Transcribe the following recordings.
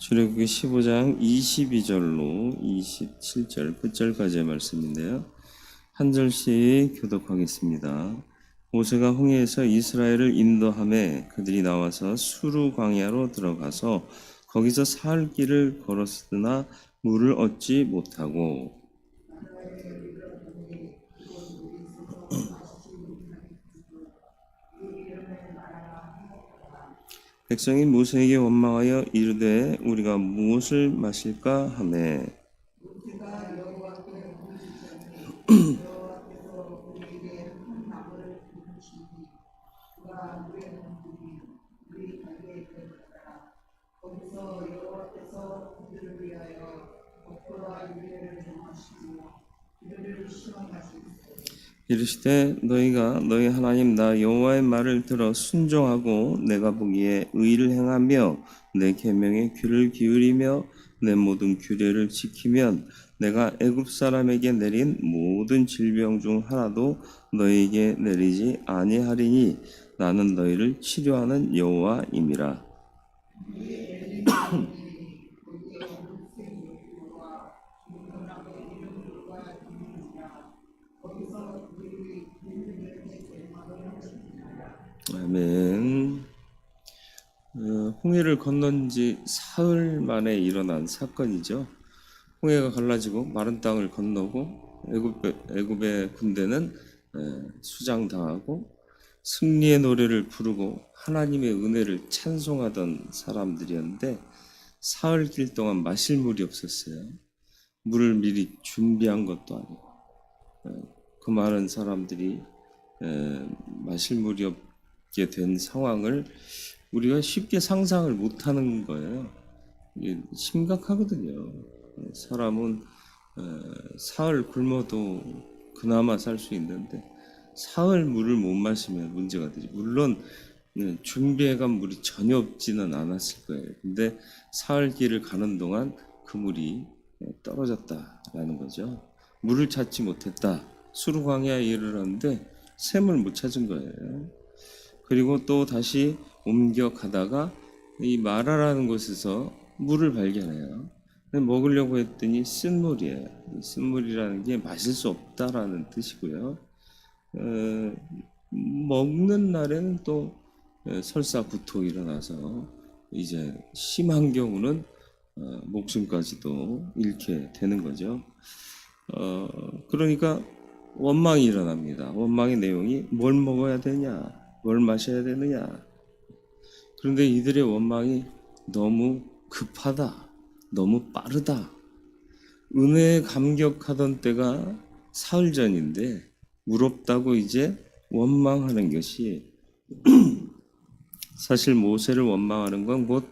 출애굽기 15장 22절로 27절 끝절까지의 말씀인데요. 한 절씩 교독하겠습니다. 모세가 홍해에서 이스라엘을 인도하매 그들이 나와서 수르 광야로 들어가서 거기서 사흘 길을 걸었으나 물을 얻지 못하고 백성이 모세에게 원망하여 이르되 우리가 무엇을 마실까 하매 이르시되 너희가 너희 하나님 나 여호와의 말을 들어 순종하고 내가 보기에 의를 행하며 내 계명에 귀를 기울이며 내 모든 규례를 지키면 내가 애굽 사람에게 내린 모든 질병 중 하나도 너희에게 내리지 아니하리니 나는 너희를 치료하는 여호와임이라. 아멘. 홍해를 건넌 지 사흘 만에 일어난 사건이죠. 홍해가 갈라지고 마른 땅을 건너고 애굽의 군대는 수장당하고 승리의 노래를 부르고 하나님의 은혜를 찬송하던 사람들이었는데 사흘 길 동안 마실 물이 없었어요. 물을 미리 준비한 것도 아니고 그 많은 사람들이 마실 물이 없게 된 상황을 우리가 쉽게 상상을 못하는 거예요. 이게 심각하거든요. 사람은 사흘 굶어도 그나마 살 수 있는데 사흘 물을 못 마시면 문제가 되지. 물론 준비해간 물이 전혀 없지는 않았을 거예요. 근데 사흘 길을 가는 동안 그 물이 떨어졌다라는 거죠. 물을 찾지 못했다. 수르 광야에 이르렀는데 샘을 못 찾은 거예요. 그리고 또 다시 옮겨 가다가 이 마라라는 곳에서 물을 발견해요. 먹으려고 했더니 쓴물이에요. 쓴물이라는 게 마실 수 없다라는 뜻이고요. 먹는 날에는 또 설사구토 일어나서 이제 심한 경우는 목숨까지도 잃게 되는 거죠. 그러니까 원망이 일어납니다. 원망의 내용이 뭘 먹어야 되냐, 뭘 마셔야 되느냐. 그런데 이들의 원망이 너무 급하다, 너무 빠르다. 은혜에 감격하던 때가 사흘 전인데 물 없다고 이제 원망하는 것이 사실 모세를 원망하는 건 곧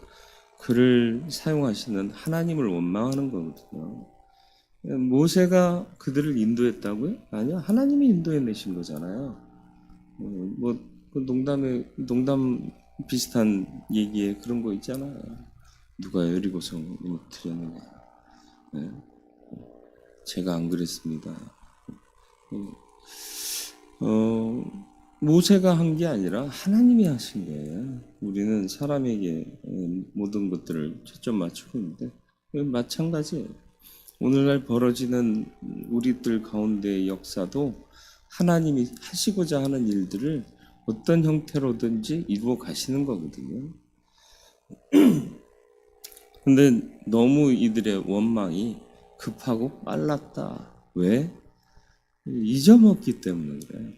그를 사용하시는 하나님을 원망하는 거거든요. 모세가 그들을 인도했다고요? 아니요, 하나님이 인도해내신 거잖아요. 농담 비슷한 얘기에 그런 거 있잖아요. 누가 여리고성을 무너뜨렸느냐? 네. 제가 안 그랬습니다. 모세가 한 게 아니라 하나님이 하신 거예요. 우리는 사람에게 모든 것들을 초점 맞추고 있는데 마찬가지예요. 오늘날 벌어지는 우리들 가운데의 역사도 하나님이 하시고자 하는 일들을 어떤 형태로든지 이루어 가시는 거거든요. 근데 너무 이들의 원망이 급하고 빨랐다. 왜? 잊어먹기 때문에 그래요.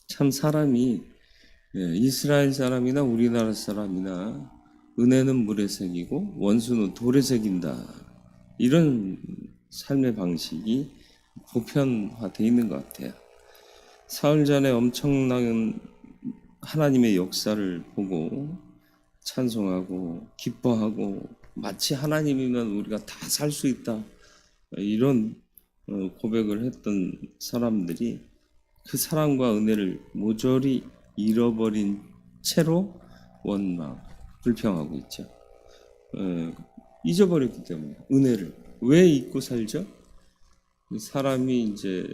참 사람이 이스라엘 사람이나 우리나라 사람이나 은혜는 물에 새기고 원수는 돌에 새긴다. 이런 삶의 방식이 보편화되어 있는 것 같아요. 사흘 전에 엄청난 하나님의 역사를 보고 찬송하고 기뻐하고 마치 하나님이면 우리가 다 살 수 있다. 이런 고백을 했던 사람들이 그 사랑과 은혜를 모조리 잃어버린 채로 원망, 불평하고 있죠. 잊어버렸기 때문에 은혜를 왜 잊고 살죠? 사람이 이제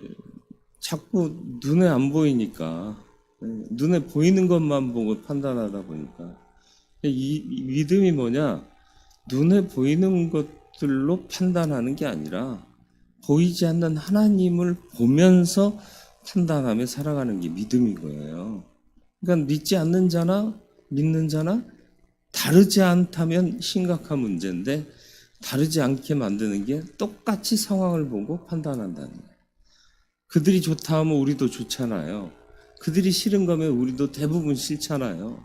자꾸 눈에 안 보이니까 눈에 보이는 것만 보고 판단하다 보니까 이 믿음이 뭐냐? 눈에 보이는 것들로 판단하는 게 아니라 보이지 않는 하나님을 보면서 판단하며 살아가는 게 믿음인 거예요. 그러니까 믿지 않는 자나 믿는 자나 다르지 않다면 심각한 문제인데, 다르지 않게 만드는 게 똑같이 상황을 보고 판단한다는 거예요. 그들이 좋다 하면 우리도 좋잖아요. 그들이 싫은 거면 우리도 대부분 싫잖아요.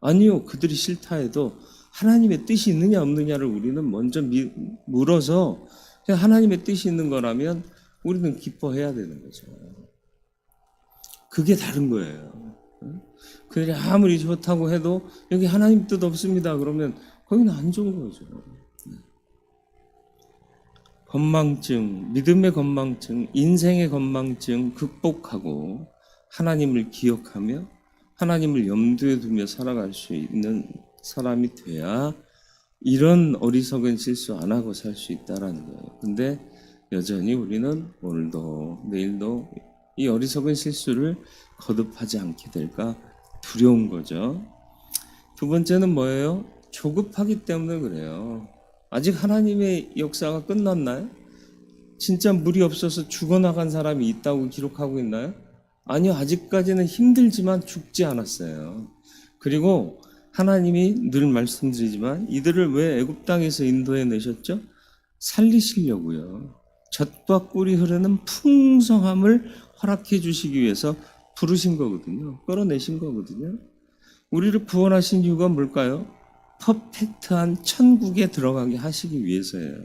아니요, 그들이 싫다 해도 하나님의 뜻이 있느냐 없느냐를 우리는 먼저 물어서, 그냥 하나님의 뜻이 있는 거라면 우리는 기뻐해야 되는 거죠. 그게 다른 거예요. 그들이 아무리 좋다고 해도 여기 하나님 뜻 없습니다 그러면 거기는 안 좋은 거죠. 건망증, 믿음의 건망증, 인생의 건망증 극복하고 하나님을 기억하며 하나님을 염두에 두며 살아갈 수 있는 사람이 돼야 이런 어리석은 실수 안 하고 살 수 있다라는 거예요. 근데 여전히 우리는 오늘도 내일도 이 어리석은 실수를 거듭하지 않게 될까 두려운 거죠. 두 번째는 뭐예요? 조급하기 때문에 그래요. 아직 하나님의 역사가 끝났나요? 진짜 물이 없어서 죽어나간 사람이 있다고 기록하고 있나요? 아니요, 아직까지는 힘들지만 죽지 않았어요. 그리고 하나님이 늘 말씀드리지만 이들을 왜 애굽 땅에서 인도해 내셨죠? 살리시려고요. 젖과 꿀이 흐르는 풍성함을 허락해 주시기 위해서 부르신 거거든요. 끌어내신 거거든요. 우리를 구원하신 이유가 뭘까요? 퍼펙트한 천국에 들어가게 하시기 위해서예요.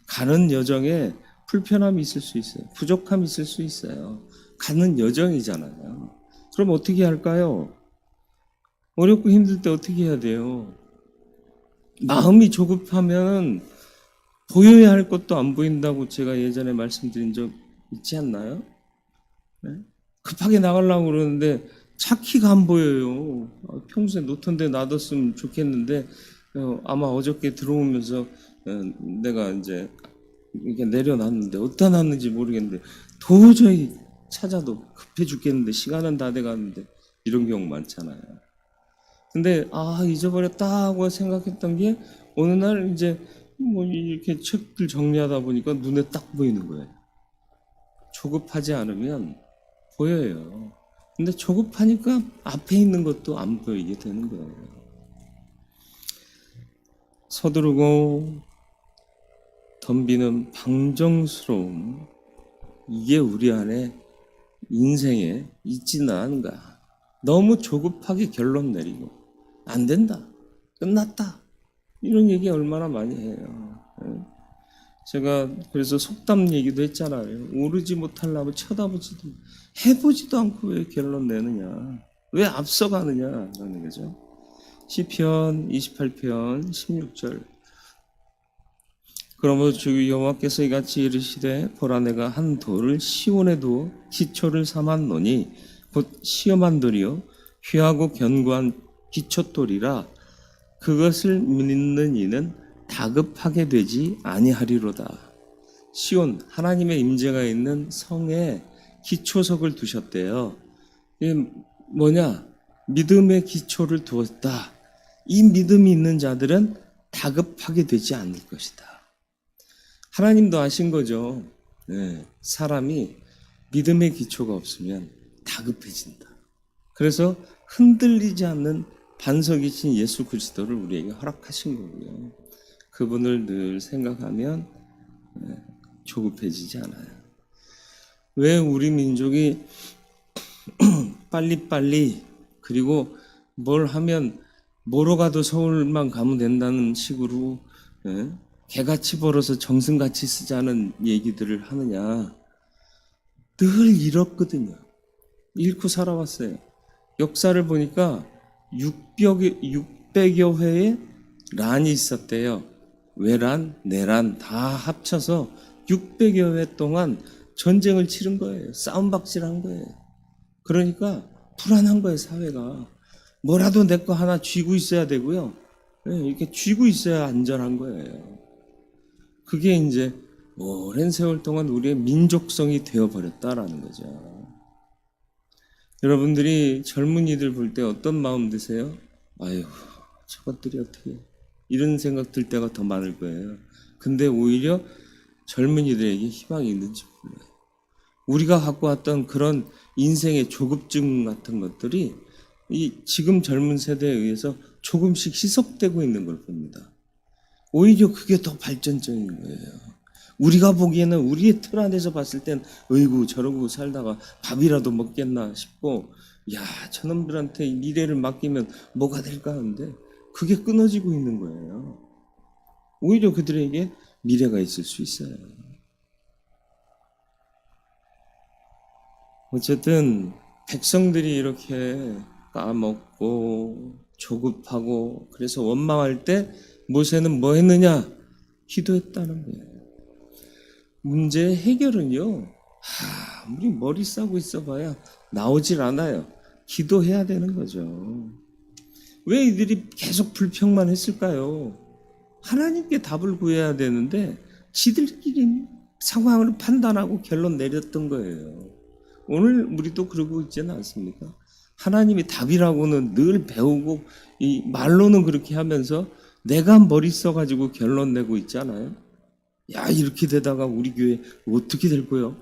가는 여정에 불편함이 있을 수 있어요. 부족함이 있을 수 있어요. 가는 여정이잖아요. 그럼 어떻게 할까요? 어렵고 힘들 때 어떻게 해야 돼요? 마음이 조급하면 보여야 할 것도 안 보인다고 제가 예전에 말씀드린 적 있지 않나요? 네? 급하게 나가려고 그러는데 차 키가 안 보여요. 평소에 놓던 데 놔뒀으면 좋겠는데 아마 어저께 들어오면서 내가 이제 이렇게 내려놨는데 어디다 놨는지 모르겠는데 도저히 찾아도 급해 죽겠는데 시간은 다 돼가는데 이런 경우 많잖아요. 근데 잊어버렸다 하고 생각했던 게 어느 날 이제 뭐 이렇게 책들 정리하다 보니까 눈에 딱 보이는 거예요. 조급하지 않으면 보여요. 근데 조급하니까 앞에 있는 것도 안 보이게 되는 거예요. 서두르고 덤비는 방정스러움, 이게 우리 안에 인생에 있지는 않은가. 너무 조급하게 결론 내리고 안 된다, 끝났다, 이런 얘기 얼마나 많이 해요. 제가 그래서 속담 얘기도 했잖아요. 오르지 못하려면 쳐다보지도 해보지도 않고 왜 결론 내느냐, 왜 앞서가느냐 라는 거죠. 시편 28편 16절. 그러므로 주 여호와께서 이같이 이르시되 보라 내가 한 돌을 시온에 두어 기초를 삼았노니 곧 시험한 돌이요 귀하고 견고한 기초돌이라 그것을 믿는 이는 다급하게 되지 아니하리로다. 시온, 하나님의 임재가 있는 성에 기초석을 두셨대요. 이게 뭐냐? 믿음의 기초를 두었다. 이 믿음이 있는 자들은 다급하게 되지 않을 것이다. 하나님도 아신 거죠. 네, 사람이 믿음의 기초가 없으면 다급해진다. 그래서 흔들리지 않는 반석이신 예수 그리스도를 우리에게 허락하신 거고요. 그분을 늘 생각하면 조급해지지 않아요. 왜 우리 민족이 빨리빨리, 그리고 뭘 하면 뭐로 가도 서울만 가면 된다는 식으로 개같이 벌어서 정승같이 쓰자는 얘기들을 하느냐. 늘 이렇거든요. 잃고 살아왔어요. 역사를 보니까 600여 회의 란이 있었대요. 외란, 내란 다 합쳐서 600여 회 동안 전쟁을 치른 거예요. 싸움박질한 거예요. 그러니까 불안한 거예요, 사회가. 뭐라도 내 거 하나 쥐고 있어야 되고요. 이렇게 쥐고 있어야 안전한 거예요. 그게 이제 오랜 세월 동안 우리의 민족성이 되어버렸다라는 거죠. 여러분들이 젊은이들 볼 때 어떤 마음 드세요? 아유, 저것들이 어떻게 이런 생각 들 때가 더 많을 거예요. 근데 오히려 젊은이들에게 희망이 있는지 몰라요. 우리가 갖고 왔던 그런 인생의 조급증 같은 것들이 이 지금 젊은 세대에 의해서 조금씩 희석되고 있는 걸 봅니다. 오히려 그게 더 발전적인 거예요. 우리가 보기에는 우리의 틀 안에서 봤을 땐 어이구 저러고 살다가 밥이라도 먹겠나 싶고 야 저놈들한테 미래를 맡기면 뭐가 될까 하는데 그게 끊어지고 있는 거예요. 오히려 그들에게 미래가 있을 수 있어요. 어쨌든 백성들이 이렇게 까먹고 조급하고 그래서 원망할 때 모세는 뭐 했느냐? 기도했다는 거예요. 문제의 해결은요. 아무리 머리 싸고 있어봐야 나오질 않아요. 기도해야 되는 거죠. 왜 이들이 계속 불평만 했을까요? 하나님께 답을 구해야 되는데 지들끼리 상황을 판단하고 결론 내렸던 거예요. 오늘 우리도 그러고 있지는 않습니까? 하나님이 답이라고는 늘 배우고 이 말로는 그렇게 하면서 내가 머리 써가지고 결론 내고 있잖아요. 야 이렇게 되다가 우리 교회 어떻게 될 거야?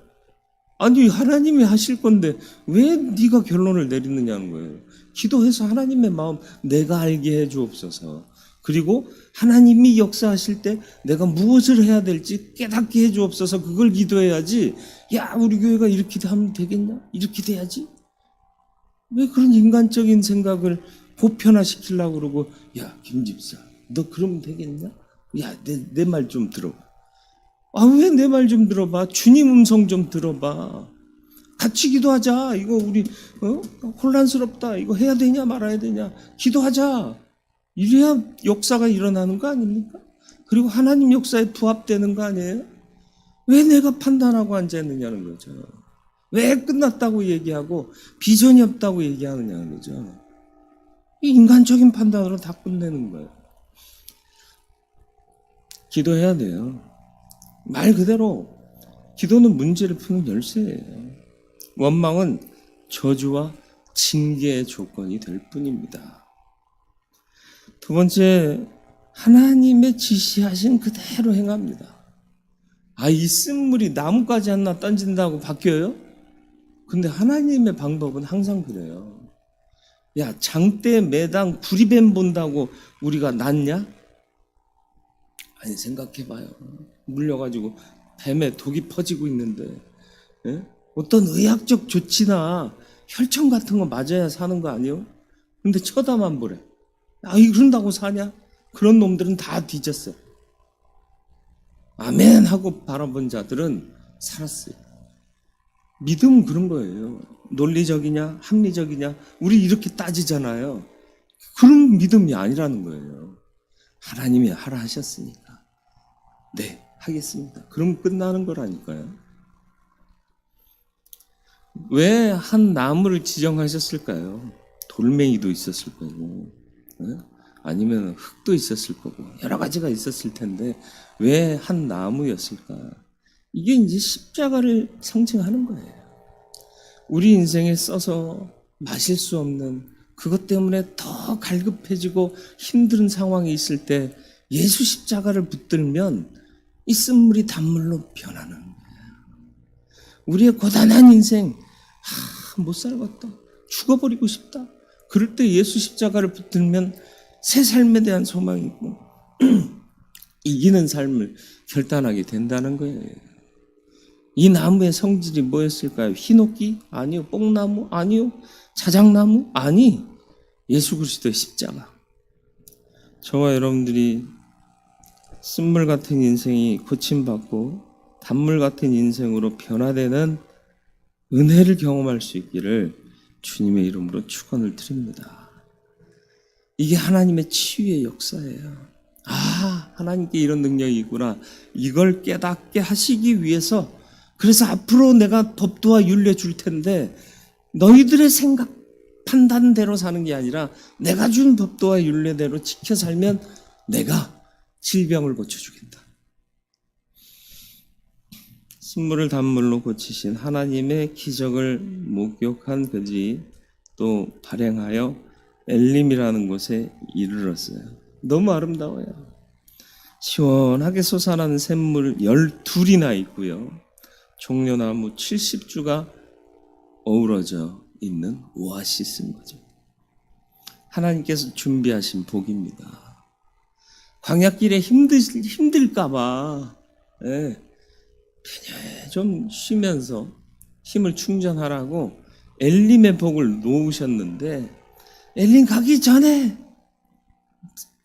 아니 하나님이 하실 건데 왜 네가 결론을 내리느냐는 거예요. 기도해서 하나님의 마음 내가 알게 해 주옵소서. 그리고 하나님이 역사하실 때 내가 무엇을 해야 될지 깨닫게 해 주옵소서. 그걸 기도해야지. 야 우리 교회가 이렇게 하면 되겠냐? 이렇게 돼야지. 왜 그런 인간적인 생각을 보편화시키려고 그러고 야 김집사 너 그러면 되겠냐? 야 내 말 좀 들어. 아 왜 내 말 좀 들어봐. 주님 음성 좀 들어봐. 같이 기도하자. 이거 우리 혼란스럽다. 이거 해야 되냐 말아야 되냐. 기도하자. 이래야 역사가 일어나는 거 아닙니까? 그리고 하나님 역사에 부합되는 거 아니에요? 왜 내가 판단하고 앉아있느냐는 거죠. 왜 끝났다고 얘기하고 비전이 없다고 얘기하느냐는 거죠. 이 인간적인 판단으로 다 끝내는 거예요. 기도해야 돼요. 말 그대로 기도는 문제를 푸는 열쇠예요. 원망은 저주와 징계의 조건이 될 뿐입니다. 두 번째, 하나님의 지시하신 그대로 행합니다. 이 쓴물이 나무까지 하나 던진다고 바뀌어요? 근데 하나님의 방법은 항상 그래요. 야, 장대 매당 구리뱀 본다고 우리가 낫냐? 아니, 생각해봐요. 물려가지고 뱀에 독이 퍼지고 있는데, 예? 어떤 의학적 조치나 혈청 같은 거 맞아야 사는 거 아니에요? 근데 쳐다만 보래. 그런다고 사냐? 그런 놈들은 다 뒤졌어요. 아멘 하고 바라본 자들은 살았어요. 믿음은 그런 거예요. 논리적이냐 합리적이냐 우리 이렇게 따지잖아요. 그런 믿음이 아니라는 거예요. 하나님이 하라 하셨으니까 네 하겠습니다. 그럼 끝나는 거라니까요. 왜 한 나무를 지정하셨을까요? 돌멩이도 있었을 거고 아니면 흙도 있었을 거고 여러 가지가 있었을 텐데 왜 한 나무였을까? 이게 이제 십자가를 상징하는 거예요. 우리 인생에 써서 마실 수 없는 그것 때문에 더 갈급해지고 힘든 상황이 있을 때 예수 십자가를 붙들면 이 쓴물이 단물로 변하는 거예요. 우리의 고단한 인생 못 살겠다. 죽어버리고 싶다. 그럴 때 예수 십자가를 붙들면 새 삶에 대한 소망이 있고 이기는 삶을 결단하게 된다는 거예요. 이 나무의 성질이 뭐였을까요? 히노키? 아니요. 뽕나무? 아니요. 자작나무? 아니. 예수 그리스도의 십자가. 저와 여러분들이 쓴물 같은 인생이 고침받고 단물 같은 인생으로 변화되는 은혜를 경험할 수 있기를 주님의 이름으로 축원을 드립니다. 이게 하나님의 치유의 역사예요. 하나님께 이런 능력이 있구나. 이걸 깨닫게 하시기 위해서 그래서 앞으로 내가 법도와 율례 줄 텐데 너희들의 생각 판단대로 사는 게 아니라 내가 준 법도와 율례대로 지켜 살면 내가 질병을 고쳐주겠다. 쓴물을 단물로 고치신 하나님의 기적을 목격한 그들이 또 발행하여 엘림이라는 곳에 이르렀어요. 너무 아름다워요. 시원하게 솟아나는 샘물 12이나 있고요. 종려나무 70주가 어우러져 있는 오아시스인 거죠. 하나님께서 준비하신 복입니다. 광야길에 힘들까봐 편히 좀 쉬면서 힘을 충전하라고 엘림의 복을 놓으셨는데 엘림 가기 전에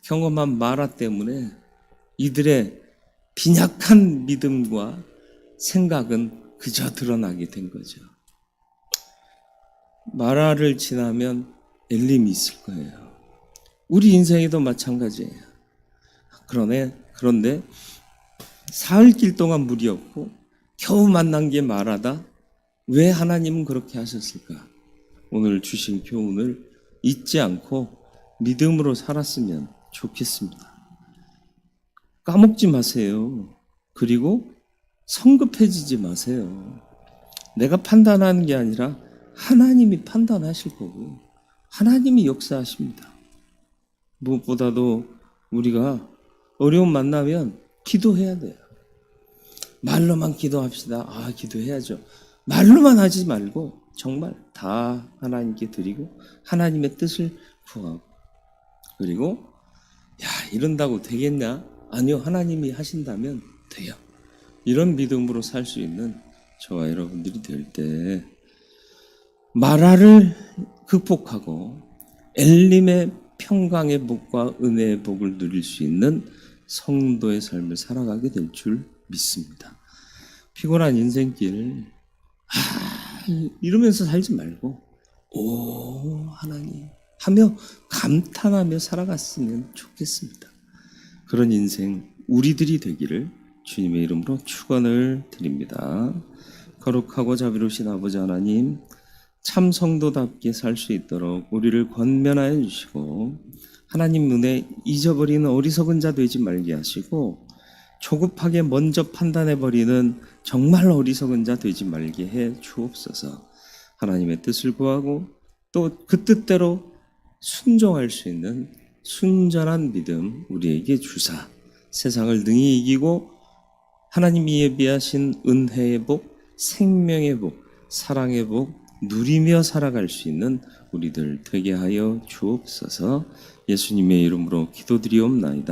경험한 마라 때문에 이들의 빈약한 믿음과 생각은 그저 드러나게 된 거죠. 마라를 지나면 엘림이 있을 거예요. 우리 인생에도 마찬가지예요. 그런데 사흘길 동안 물이 없고 겨우 만난 게 마라다. 왜 하나님은 그렇게 하셨을까? 오늘 주신 교훈을 잊지 않고 믿음으로 살았으면 좋겠습니다. 까먹지 마세요. 그리고 성급해지지 마세요. 내가 판단하는 게 아니라 하나님이 판단하실 거고 하나님이 역사하십니다. 무엇보다도 우리가 어려움 만나면 기도해야 돼요. 말로만 기도합시다. 기도해야죠. 말로만 하지 말고 정말 다 하나님께 드리고 하나님의 뜻을 구하고 그리고 이런다고 되겠냐? 아니요. 하나님이 하신다면 돼요. 이런 믿음으로 살 수 있는 저와 여러분들이 될 때 마라를 극복하고 엘림의 평강의 복과 은혜의 복을 누릴 수 있는 성도의 삶을 살아가게 될 줄 믿습니다. 피곤한 인생길 이러면서 살지 말고 오 하나님 하며 감탄하며 살아갔으면 좋겠습니다. 그런 인생 우리들이 되기를 주님의 이름으로 축원을 드립니다. 거룩하고 자비로우신 아버지 하나님, 참 성도답게 살 수 있도록 우리를 권면하여 주시고 하나님 눈에 잊어버리는 어리석은 자 되지 말게 하시고 조급하게 먼저 판단해버리는 정말 어리석은 자 되지 말게 해 주옵소서. 하나님의 뜻을 구하고 또 그 뜻대로 순종할 수 있는 순전한 믿음 우리에게 주사 세상을 능히 이기고 하나님이 예비하신 은혜의 복, 생명의 복, 사랑의 복 누리며 살아갈 수 있는 우리들 되게 하여 주옵소서. 예수님의 이름으로 기도드리옵나이다.